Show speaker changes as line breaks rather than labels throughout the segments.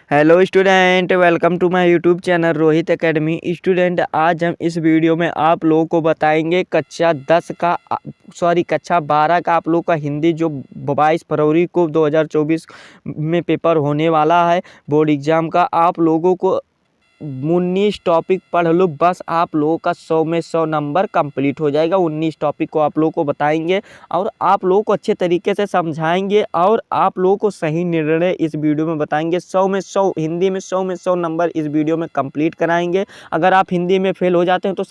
Hello student, welcome to my YouTube channel Rohit academy. Student, आज हम इस वीडियो में आप लोगों को बताएंगे कक्षा 12 का आप लोग का हिंदी जो 22 फरवरी को 2024 में पेपर होने वाला है बोर्ड एग्जाम का। आप लोगों को 19 टॉपिक पढ़ लो, बस आप लोगों का 100 में 100 नंबर कंप्लीट हो जाएगा। 19 टॉपिक को आप लोगों को बताएंगे और आप लोगों को अच्छे तरीके से समझाएंगे और आप लोगों को सही निर्णय इस वीडियो में बताएंगे। 100 में 100 हिंदी में 100 में 100 नंबर इस वीडियो में कंप्लीट कराएंगे। अगर आप हिंदी में फेल हो जाते हैं तो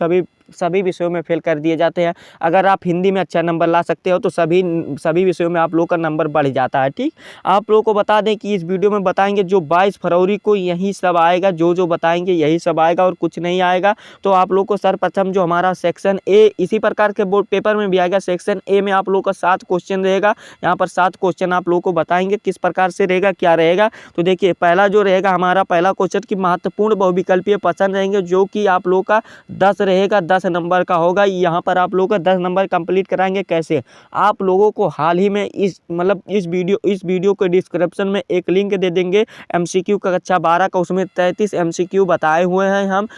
सभी विषयों में फेल कर दिए जाते हैं। अगर आप हिंदी में अच्छा नंबर ला सकते हो तो सभी विषयों में आप लोगों का नंबर बढ़ जाता है। ठीक, आप लोगों को बता दें कि इस वीडियो में बताएंगे जो 22 फरवरी को यही सब आएगा, जो बताएंगे यही सब आएगा और कुछ नहीं आएगा। तो आप लोग को सर्वप्रथम जो हमारा सेक्शन ए इसी प्रकार के बोर्ड पेपर में भी आएगा। सेक्शन ए में आप लोग का 7 क्वेश्चन रहेगा। यहाँ पर 7 क्वेश्चन आप लोग को बताएंगे किस प्रकार से रहेगा, क्या रहेगा। तो देखिए, पहला जो रहेगा हमारा पहला क्वेश्चन की महत्वपूर्ण बहुविकल्पीय प्रश्न रहेंगे, जो कि आप लोग का 10 रहेगा, 10 नंबर का होगा। यहाँ पर आप लोग का 10 नंबर कंप्लीट कराएंगे। कैसे? आप लोगों को हाल ही में इस वीडियो के डिस्क्रिप्शन में एक लिंक दे देंगे एमसीक्यू का कक्षा 12 का। उसमें 33 एमसीक्यू बताए हुए हैं, हम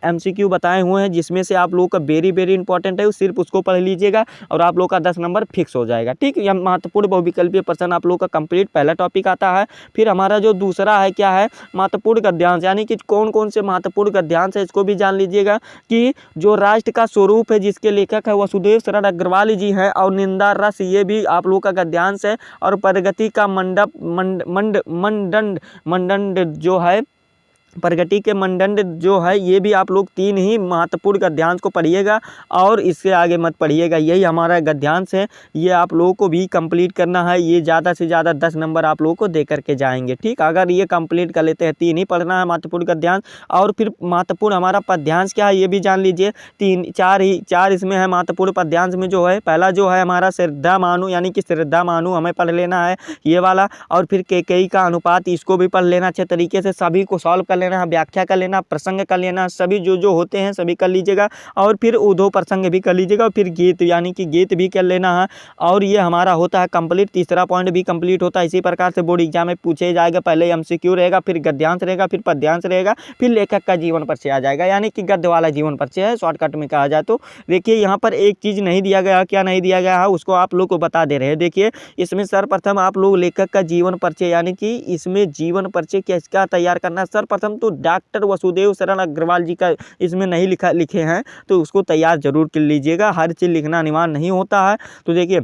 एमसीक्यू बताए हुए हैं, जिसमें से आप लोगों का वेरी इंपॉर्टेंट है, सिर्फ उसको पढ़ लीजिएगा और आप लोग का 10 नंबर फिक्स हो जाएगा। ठीक, यह महत्वपूर्ण बहुविकल्पीय प्रश्न आप लोग का कंप्लीट पहला टॉपिक आता है। फिर हमारा जो दूसरा है क्या है, महत्वपूर्ण गद्यांश, यानी कि कौन कौन से महत्वपूर्ण गद्यांश है इसको भी जान लीजिएगा। कि जो राष्ट्र का स्वरूप है जिसके लेखक है वसुदेव शरण अग्रवाल जी हैं, और निंदा रस ये भी आप लोग का गद्यांश है। और प्रगति का मंडंड जो है, प्रगति के मंडंड जो है, ये भी आप लोग 3 ही महत्वपूर्ण गद्यांश को पढ़िएगा और इससे आगे मत पढ़िएगा। यही हमारा गद्यांश है, ये आप लोगों को भी कंप्लीट करना है। ये ज़्यादा से ज़्यादा 10 नंबर आप लोगों को दे करके जाएंगे। ठीक, अगर ये कंप्लीट कर लेते हैं, 3 ही पढ़ना है महत्वपूर्ण गद्यांश। और फिर महत्वपूर्ण हमारा पद्यांश क्या है ये भी जान लीजिए। 4 इसमें है महत्वपूर्ण पद्यांश में। जो है पहला जो है हमारा श्रद्धा मानु, यानी कि श्रद्धा मानु हमें पढ़ लेना है ये वाला। और फिर कैकेयी का अनुपात, इसको भी पढ़ लेना अच्छे तरीके से, सभी को सॉल्व कर लेना, व्याख्या कर लेना, प्रसंग कर लेना, सभी जो होते हैं सभी कर लीजिएगा। और फिर उद्धव प्रसंग भी कर लीजिएगा। और फिर गीत, यानी कि गीत भी कर लेना है। और ये हमारा होता है कंप्लीट। तीसरा पॉइंट भी कंप्लीट होता है। इसी प्रकार से बोर्ड एग्जाम में पूछे जाएगा। पहले एमसीक्यू रहेगा, फिर गद्यांश रहेगा, फिर पद्यांश रहेगा, फिर लेखक का जीवन परिचय आ जाएगा, यानी कि गद्य वाला जीवन परिचय है, शॉर्टकट में कहा जाए तो। देखिए, यहाँ पर एक चीज नहीं दिया गया, क्या नहीं दिया गया है उसको आप लोग को बता दे रहे हैं। देखिए, इसमें सर्वप्रथम आप लोग लेखक का जीवन परिचय, यानी कि इसमें जीवन परिचय किसका तैयार करना है। सर्वप्रथम तो डॉक्टर वसुदेव शरण अग्रवाल जी का इसमें नहीं लिखे हैं, तो उसको तैयार जरूर कर लीजिएगा। हर चीज लिखना अनिवार्य नहीं होता है। तो देखिए,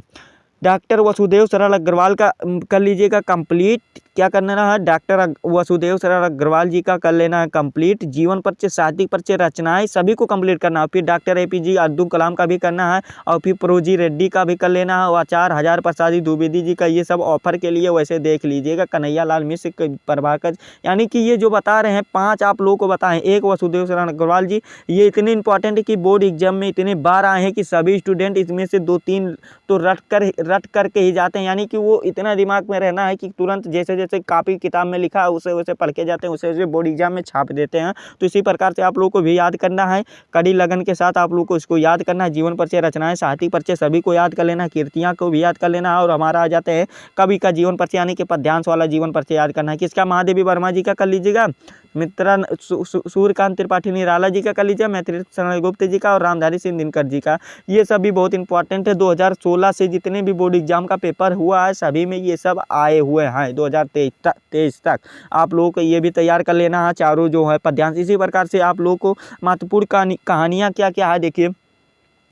डॉक्टर वसुदेव शरण अग्रवाल का कर लीजिएगा कंप्लीट। क्या करना है, डॉक्टर वसुदेव शरण अग्रवाल जी का कर लेना है कंप्लीट। जीवन परिचय, साहित्यिक परिचय, रचनाएं सभी को कंप्लीट करना है। फिर डॉक्टर एपीजे अब्दुल कलाम का भी करना है। और फिर प्रोजी रेड्डी का भी कर लेना है। आचार्य हजार प्रसाद द्विवेदी जी का, ये सब ऑफर के लिए वैसे देख लीजिएगा। कन्हैया लाल मिश्र, प्रभाकर, यानी कि ये जो बता रहे हैं 5 आप लोगों को बताएं। एक वसुदेव शरण अग्रवाल जी, ये इतने इंपॉर्टेंट है कि बोर्ड एग्जाम में इतने बार आए हैं कि सभी स्टूडेंट इसमें से 2-3 तो रट करके ही जाते हैं। यानी कि वो इतना दिमाग में रहना है कि तुरंत जैसे जैसे कापी किताब में लिखा है उसे वैसे पढ़ के जाते हैं, उसे वैसे बोर्ड एग्जाम में छाप देते हैं। तो इसी प्रकार से आप लोगों को भी याद करना है, कड़ी लगन के साथ आप लोगों को इसको याद करना है। जीवन परिचय, रचनाएं, साहित्यिक परिचय सभी को याद कर लेना है, कीर्तियां को भी याद कर लेना है। और हमारा आ जाते हैं कवि का जीवन परिचय, यानी कि पद्यांश वाला जीवन परिचय याद करना है। किसका? महादेवी वर्मा जी का कर लीजिएगा, मित्रा सूर्यकांत त्रिपाठी निराला जी का कर लीजिए, मैत्री शरण गुप्त जी का, और रामधारी सिंह दिनकर जी का। ये सब भी बहुत इंपॉर्टेंट है। 2016 से जितने भी बोर्ड एग्जाम का पेपर हुआ है सभी में ये सब आए हुए हैं। 2023 तक आप लोगों को ये भी तैयार कर लेना है, चारों जो है पद्यांश। इसी प्रकार से आप लोगों को महत्वपूर्ण कहानियाँ क्या क्या है, देखिए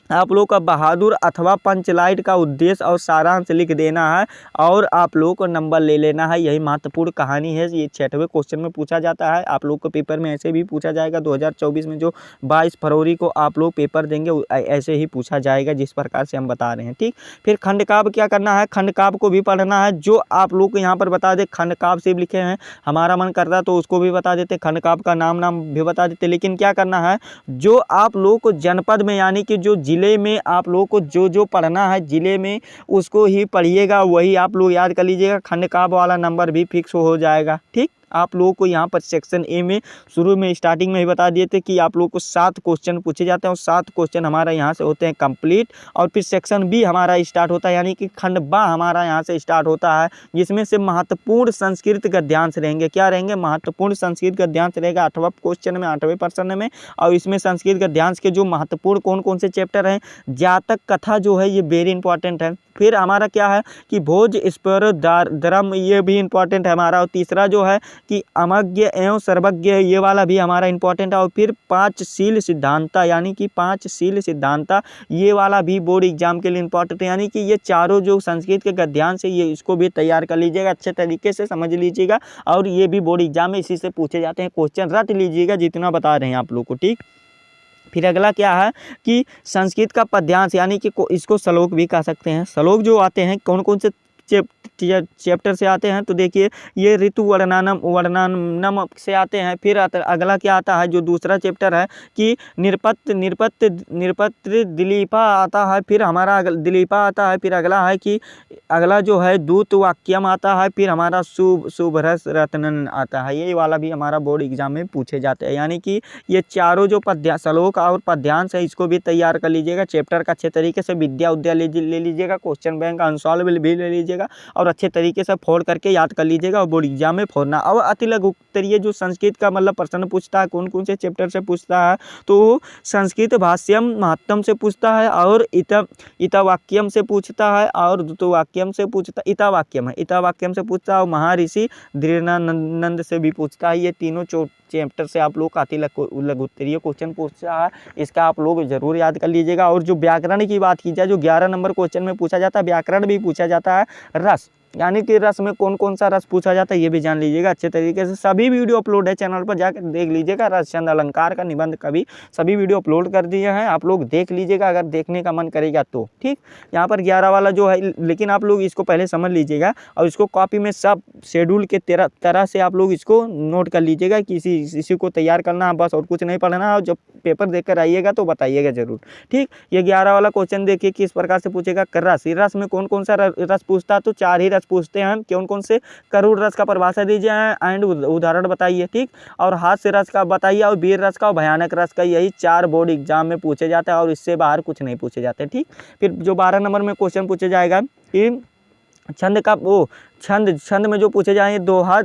आप लोग का बहादुर अथवा पंचलाइट का उद्देश्य और सारांश लिख देना है और आप लोगों को नंबर ले लेना है। यही महत्वपूर्ण कहानी है। ये 6वें क्वेश्चन में पूछा जाता है। आप लोग को पेपर में ऐसे भी पूछा जाएगा। 2024 में जो 22 फरवरी को आप लोग पेपर देंगे ऐसे ही पूछा जाएगा, जिस प्रकार से हम बता रहे हैं। ठीक, फिर खंड काव्य क्या करना है, खंड काव्य को भी पढ़ना है। जो आप लोग को यहाँ पर बता दे, खंड काव्य से लिखे हैं, हमारा मन करता है तो उसको भी बता देते, खंड काव्य का नाम भी बता देते। लेकिन क्या करना है, जो आप लोग को जनपद में, यानी कि जो जिले में आप लोगों को जो पढ़ना है जिले में उसको ही पढ़िएगा, वही आप लोग याद कर लीजिएगा। खंड काव्य वाला नंबर भी फिक्स हो जाएगा। ठीक, आप लोगों को यहाँ पर सेक्शन ए में शुरू में स्टार्टिंग में ही बता दिए थे कि आप लोगों को 7 क्वेश्चन पूछे जाते हैं और 7 क्वेश्चन हमारा यहाँ से होते हैं कंप्लीट। और फिर सेक्शन बी हमारा स्टार्ट होता है, यानी कि खंड बा हमारा यहाँ से स्टार्ट होता है, जिसमें से महत्वपूर्ण संस्कृत गद्यांश रहेंगे। क्या रहेंगे? महत्वपूर्ण संस्कृत गद्यांश रहेगा 8वां क्वेश्चन में, 8वें प्रश्न में। और इसमें संस्कृत गद्यांश के जो महत्वपूर्ण कौन कौन से चैप्टर हैं, जातक कथा जो है ये वेरी इंपॉर्टेंट है। फिर हमारा क्या है कि भोज स्पर धर्म, ये भी इंपॉर्टेंट है हमारा। और तीसरा जो है कि अमज्ञ एवं सर्वज्ञ, ये वाला भी हमारा इंपॉर्टेंट है। और फिर 5 शील सिद्धांता, यानी कि 5 शील सिद्धांता, ये वाला भी बोर्ड एग्जाम के लिए इंपॉर्टेंट है। यानी कि ये चारों जो संस्कृत के गद्यांश है, ये इसको भी तैयार कर लीजिएगा, अच्छे तरीके से समझ लीजिएगा। और ये भी बोर्ड एग्जाम में इसी से पूछे जाते हैं, क्वेश्चन रट लीजिएगा जितना बता रहे हैं आप लोग को, ठीक। फिर अगला क्या है कि संस्कृत का पद्यांश, यानी कि इसको श्लोक भी कह सकते हैं। श्लोक जो आते हैं कौन कौन से चैप्टर से आते हैं, तो देखिए ये ऋतु वर्णनम से आते हैं। फिर अगला क्या आता है, जो दूसरा चैप्टर है कि निरपत्र दिलीपा आता है। फिर हमारा दिलीपा आता है। फिर अगला है कि अगला जो है दूत वाक्यम आता है। फिर हमारा शुभरस रत्नन आता है। ये वाला भी हमारा बोर्ड एग्जाम में पूछे जाते हैं। यानी कि ये चारों जो श्लोक और पद्यांश है, इसको भी तैयार कर लीजिएगा चैप्टर का अच्छे तरीके से। विद्या उद्या ले लीजिएगा, क्वेश्चन बैंक अनसॉल्व भी ले लीजिएगा और अच्छे तरीके से फोड़ करके याद कर लीजिएगा और बोर्ड एग्जाम में फोड़ना। और अति लघु उत्तरीय जो संस्कृत का मतलब प्रश्न पूछता है, कौन कौन से चैप्टर से पूछता है, तो संस्कृत भाष्यम महत्तम से पूछता है, और इतावाक्यम से पूछता है, और द्वितवाक्यम से पूछता, इतावाक्यम से पूछता है, और महर्षि दृढ़ानंद से भी पूछता है। ये तीनों चैप्टर से आप लोग अति लघु उत्तरीय क्वेश्चन पूछता है, इसका आप लोग जरूर याद कर लीजिएगा। और जो व्याकरण की बात की जाए, जो 11 नंबर क्वेश्चन में पूछा जाता है, व्याकरण भी पूछा जाता है। रस, यानी कि रस में कौन कौन सा रस पूछा जाता है, ये भी जान लीजिएगा अच्छे तरीके से। सभी वीडियो अपलोड है चैनल पर, जाकर देख लीजिएगा। रस छंद अलंकार का निबंध का भी सभी वीडियो अपलोड कर दिए हैं, आप लोग देख लीजिएगा अगर देखने का मन करेगा तो, ठीक। यहाँ पर 11 वाला जो है, लेकिन आप लोग इसको पहले समझ लीजिएगा और इसको कॉपी में सब शेड्यूल के तरह से आप लोग इसको नोट कर लीजिएगा कि इसी को तैयार करना है बस, और कुछ नहीं पढ़ना। और जब पेपर देख कर आइएगा तो बताइएगा जरूर, ठीक। ये 11 वाला क्वेश्चन देखिए किस प्रकार से पूछेगा। रस, रस में कौन कौन सा रस पूछता है, तो 4 ही रस पूछते हैं। कौन कौन से? करुण रस का परिभाषा दीजिए एंड उदाहरण बताइए, ठीक। और हास्य रस का बताइए, और वीर रस का और भयानक रस का। यही 4 बोर्ड एग्जाम में पूछे जाते हैं और इससे बाहर कुछ नहीं पूछे जाते, ठीक। फिर जो 12 नंबर में क्वेश्चन पूछे जाएगा कि छंद का छंद में जो पूछे जाएंगे दोहा,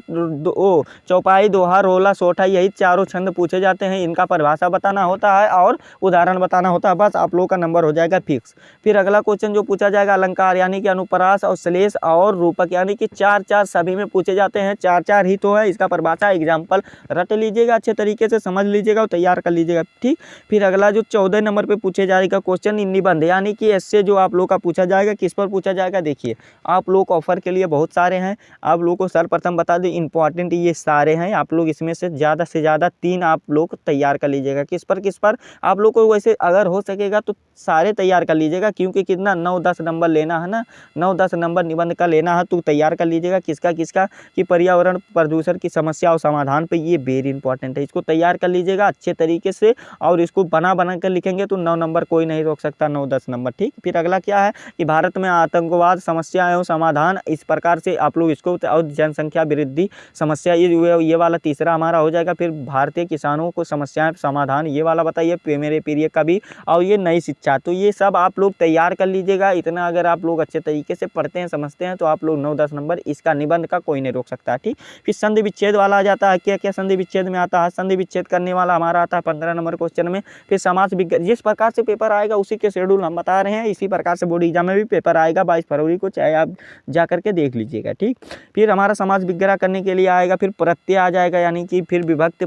चौपाई, दोहा, रोला, सोठा, यही चारों छंद पूछे जाते हैं। इनका परिभाषा बताना होता है और उदाहरण बताना होता है, बस आप लोगों का नंबर हो जाएगा फिक्स। फिर अगला क्वेश्चन जो पूछा जाएगा अलंकार, यानी कि अनुप्रास और श्लेष और रूपक, यानी कि 4 सभी में पूछे जाते हैं। 4 ही तो है, इसका परिभाषा एग्जाम्पल रट लीजिएगा, अच्छे तरीके से समझ लीजिएगा और तैयार कर लीजिएगा, ठीक। फिर अगला जो 14 नंबर पर पूछे जाएगा क्वेश्चन निबंध, यानी कि इससे जो आप लोग का पूछा जाएगा, किस पर पूछा जाएगा, देखिए आप लोग ऑफर के लिए बहुत सारे हैं। आप लोगों को सर्वप्रथम बता दें, इंपॉर्टेंट ये सारे हैं। आप लोग इसमें से ज़्यादा 3 आप लोग तैयार कर लीजिएगा। किस पर आप लोग को वैसे अगर हो सकेगा तो सारे तैयार कर लीजिएगा, क्योंकि कितना 9-10 नंबर लेना है ना, 9-10 नंबर निबंध का लेना है, तो तैयार कर लीजिएगा। किसका कि पर्यावरण प्रदूषण की समस्या और समाधान पे, ये वेरी इंपॉर्टेंट है, इसको तैयार कर लीजिएगा अच्छे तरीके से। और इसको बना कर लिखेंगे तो 9 नंबर कोई नहीं रोक सकता, 9-10 नंबर, ठीक। फिर अगला क्या है कि भारत में आतंकवाद समस्या एवं समाधान, इस प्रकार से आप लोग इसको, और जनसंख्या वृद्धि समस्या, ये वाला तीसरा हमारा हो जाएगा। फिर भारतीय किसानों को समस्याएं समाधान, ये वाला बताइए मेरे पीरियड का भी। और ये नई शिक्षा, तो ये सब आप लोग तैयार कर लीजिएगा। इतना अगर आप लोग अच्छे तरीके से पढ़ते हैं, समझते हैं, तो आप लोग 9-10 नंबर इसका निबंध का कोई नहीं रोक सकता, ठीक। फिर संधि विच्छेद वाला आ जाता है। क्या क्या संधि विच्छेद में आता है? संधि विच्छेद करने वाला हमारा आता है 15 नंबर क्वेश्चन में। फिर समाज विज्ञान, जिस प्रकार से पेपर आएगा उसी के शेड्यूल हम बता रहे हैं, इसी प्रकार से बोर्ड एग्जाम में भी पेपर आएगा 22 फरवरी को, चाहे आप जा करके देख लीजिएगा, ठीक। फिर हमारा समाज विज्ञान करने के लिए आएगा। फिर प्रत्यय आ जाएगा, यानी कि फिर विभक्त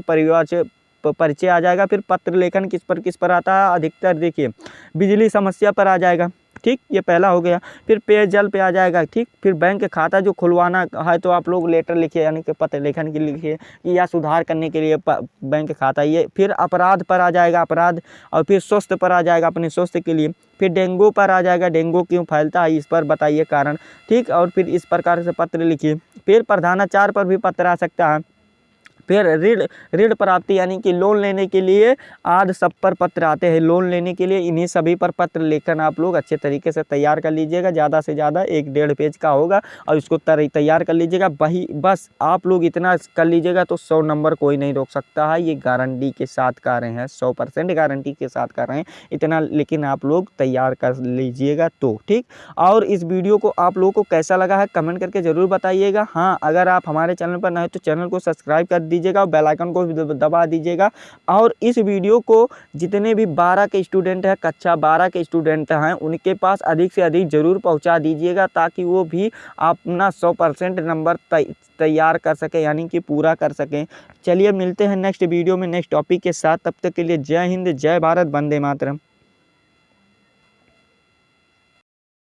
परिचय आ जाएगा। फिर पत्र लेखन किस पर आता है अधिकतर, देखिए बिजली समस्या पर आ जाएगा, ठीक। ये पहला हो गया। फिर पेयजल पे आ जाएगा, ठीक। फिर बैंक खाता जो खुलवाना है तो आप लोग लेटर लिखिए, यानी कि पत्र लेखन के लिए लिखिए, या सुधार करने के लिए बैंक खाता, ये। फिर अपराध पर आ जाएगा, अपराध। और फिर स्वास्थ्य पर आ जाएगा, अपने स्वास्थ्य के लिए। फिर डेंगू पर आ जाएगा, डेंगू क्यों फैलता है इस पर बताइए कारण, ठीक। और फिर इस प्रकार से पत्र लिखिए। फिर प्रधानाचार पर भी पत्र आ सकता है। फिर ऋण ऋण प्राप्ति यानी कि लोन लेने के लिए आदि सब पर पत्र आते हैं लोन लेने के लिए। इन्हीं सभी पर पत्र लेखन आप लोग अच्छे तरीके से तैयार कर लीजिएगा। ज़्यादा से ज़्यादा 1-1.5 पेज का होगा और इसको तैयार कर लीजिएगा। वही बस आप लोग इतना कर लीजिएगा तो 100 नंबर कोई नहीं रोक सकता है। ये गारंटी के साथ कर रहे हैं, 100% गारंटी के साथ कर रहे हैं इतना, लेकिन आप लोग तैयार कर लीजिएगा तो ठीक। और इस वीडियो को आप लोगों को कैसा लगा है कमेंट करके ज़रूर बताइएगा। हाँ, अगर आप हमारे चैनल पर नए हो तो चैनल को सब्सक्राइब कर दीजिएगा और बेल आइकन को भी दबा दीजिएगा। और इस वीडियो को जितने भी 12 के स्टूडेंट हैं, कक्षा 12 के स्टूडेंट हैं, उनके पास अधिक से अधिक ज़रूर पहुंचा दीजिएगा ताकि वो भी अपना 100% नंबर तैयार कर सके यानी कि पूरा कर सकें। चलिए मिलते हैं नेक्स्ट वीडियो में नेक्स्ट टॉपिक के साथ। तब तक के लिए जय हिंद, जय भारत, वंदे मातरम।